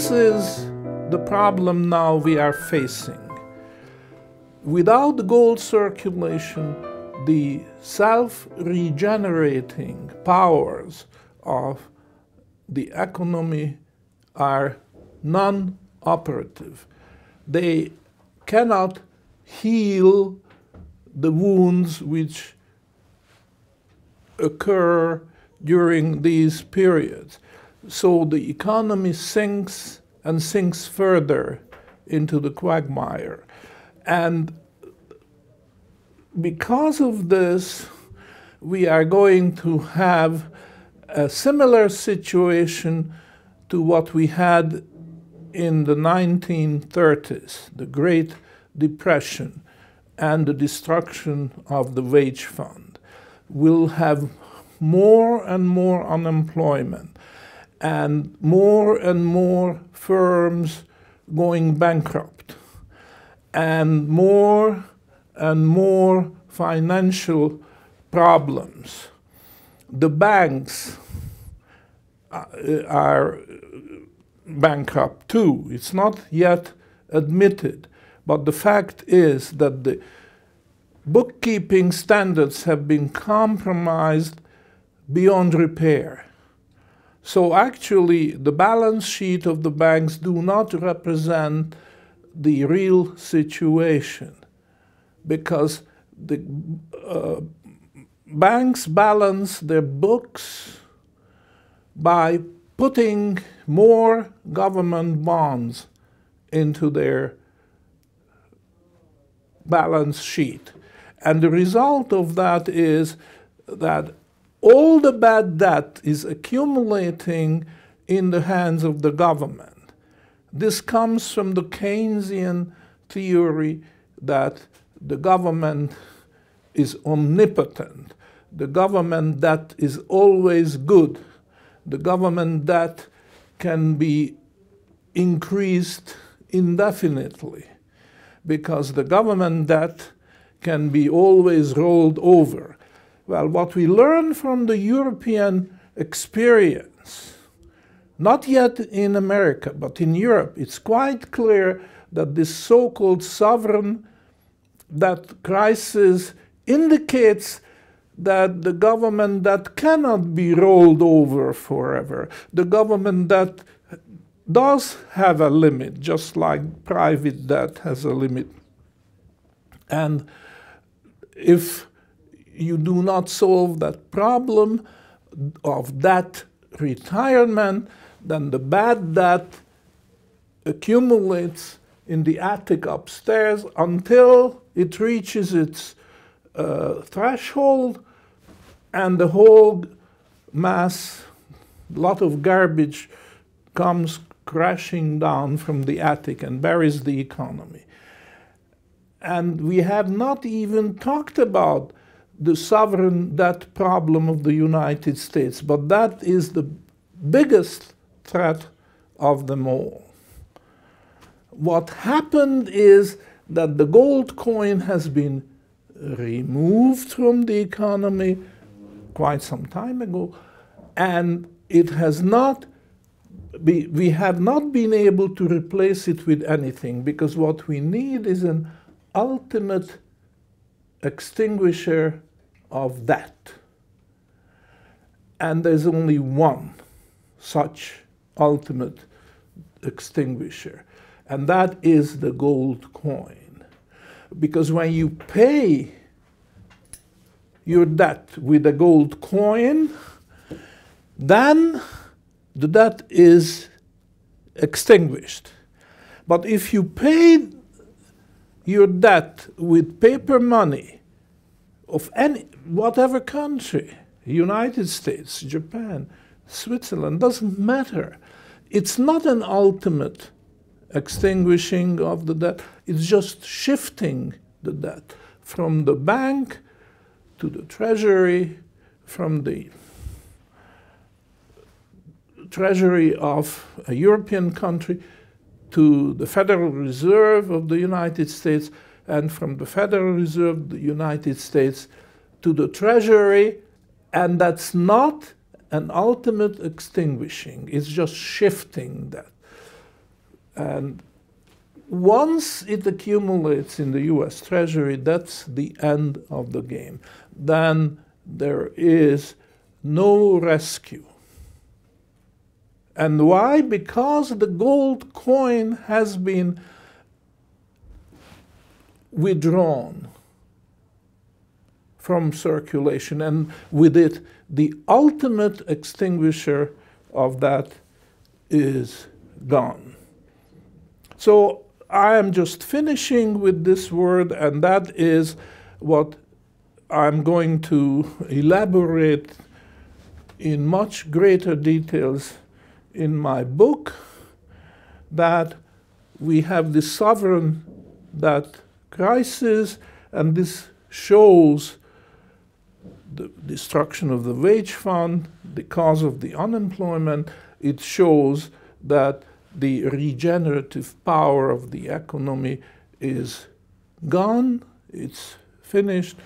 this is the problem now we are facing. Without the gold circulation, the self-regenerating powers of the economy are non-operative. They cannot heal the wounds which occur during these periods. So the economy sinks and sinks further into the quagmire. And because of this, we are going to have a similar situation to what we had in the 1930s, the Great Depression and the destruction of the wage fund. We'll have more and more unemployment and more firms going bankrupt and more financial problems. The banks are bankrupt too. It's not yet admitted, but the fact is that the bookkeeping standards have been compromised beyond repair. So actually, the balance sheet of the banks do not represent the real situation, because the banks balance their books by putting more government bonds into their balance sheet. And the result of that is that all the bad debt is accumulating in the hands of the government. This comes from the Keynesian theory that the government is omnipotent. The government debt is always good. The government debt can be increased indefinitely because the government debt can be always rolled over. Well, what we learn from the European experience, not yet in America, but in Europe, it's quite clear that this so-called sovereign debt crisis indicates that the government debt cannot be rolled over forever. The government debt does have a limit, just like private debt has a limit. And if you do not solve that problem of debt retirement, then the bad debt accumulates in the attic upstairs until it reaches its threshold, and the whole mass, lot of garbage comes crashing down from the attic and buries the economy. And we have not even talked about the sovereign debt problem of the United States, but that is the biggest threat of them all. What happened is that the gold coin has been removed from the economy quite some time ago, and it has not we have not been able to replace it with anything, because what we need is an ultimate extinguisher of that. And there's only one such ultimate extinguisher, and that is the gold coin. Because when you pay your debt with a gold coin, then the debt is extinguished. But if you pay your debt with paper money of whatever country, United States, Japan, Switzerland, doesn't matter. It's not an ultimate extinguishing of the debt. It's just shifting the debt from the bank to the treasury, from the treasury of a European country to the Federal Reserve of the United States, and from the Federal Reserve of the United States to the treasury. And that's not an ultimate extinguishing. It's just shifting that. And once it accumulates in the US Treasury, that's the end of the game. Then there is no rescue. And why? Because the gold coin has been withdrawn from circulation, and with it, the ultimate extinguisher of that is gone. So I am just finishing with this word, and that is what I'm going to elaborate in much greater details in my book, that we have the sovereign debt crisis, and this shows the destruction of the wage fund, the cause of the unemployment. It shows that the regenerative power of the economy is gone, it's finished,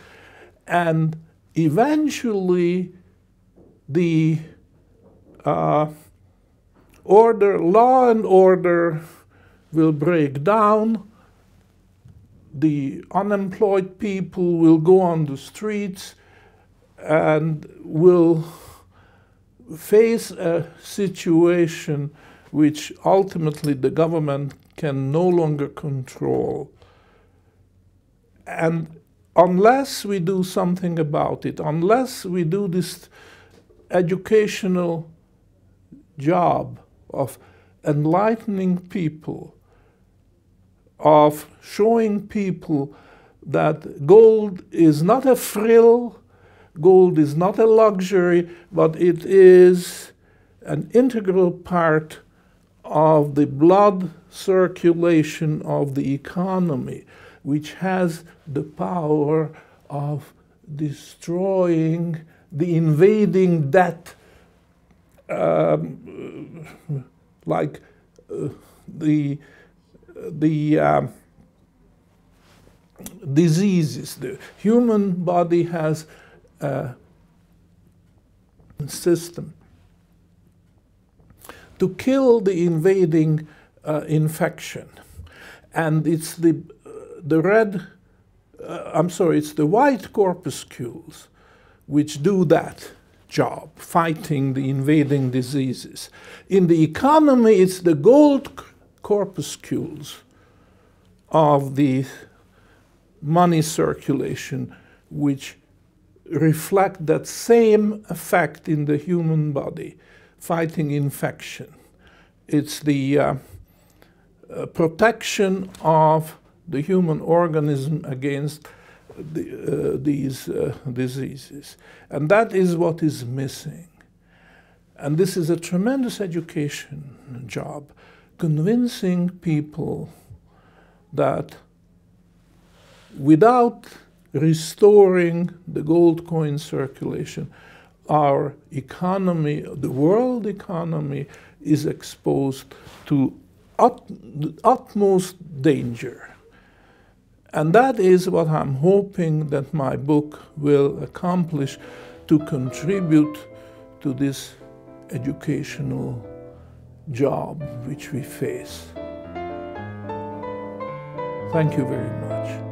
and eventually the law and order will break down. The unemployed people will go on the streets and will face a situation which ultimately the government can no longer control. And unless we do something about it, unless we do this educational job of enlightening people, of showing people that gold is not a frill, gold is not a luxury, but it is an integral part of the blood circulation of the economy, which has the power of destroying the invading debt, like the diseases. The human body has a system to kill the invading infection, and it's the white corpuscles which do that job, fighting the invading diseases. In the economy, it's the gold corpuscles of the money circulation which reflect that same effect in the human body, fighting infection. It's the protection of the human organism against these diseases. And that is what is missing. And this is a tremendous education job, convincing people that without restoring the gold coin circulation, our economy, the world economy, is exposed to utmost danger. And that is what I'm hoping that my book will accomplish, to contribute to this educational job which we face. Thank you very much.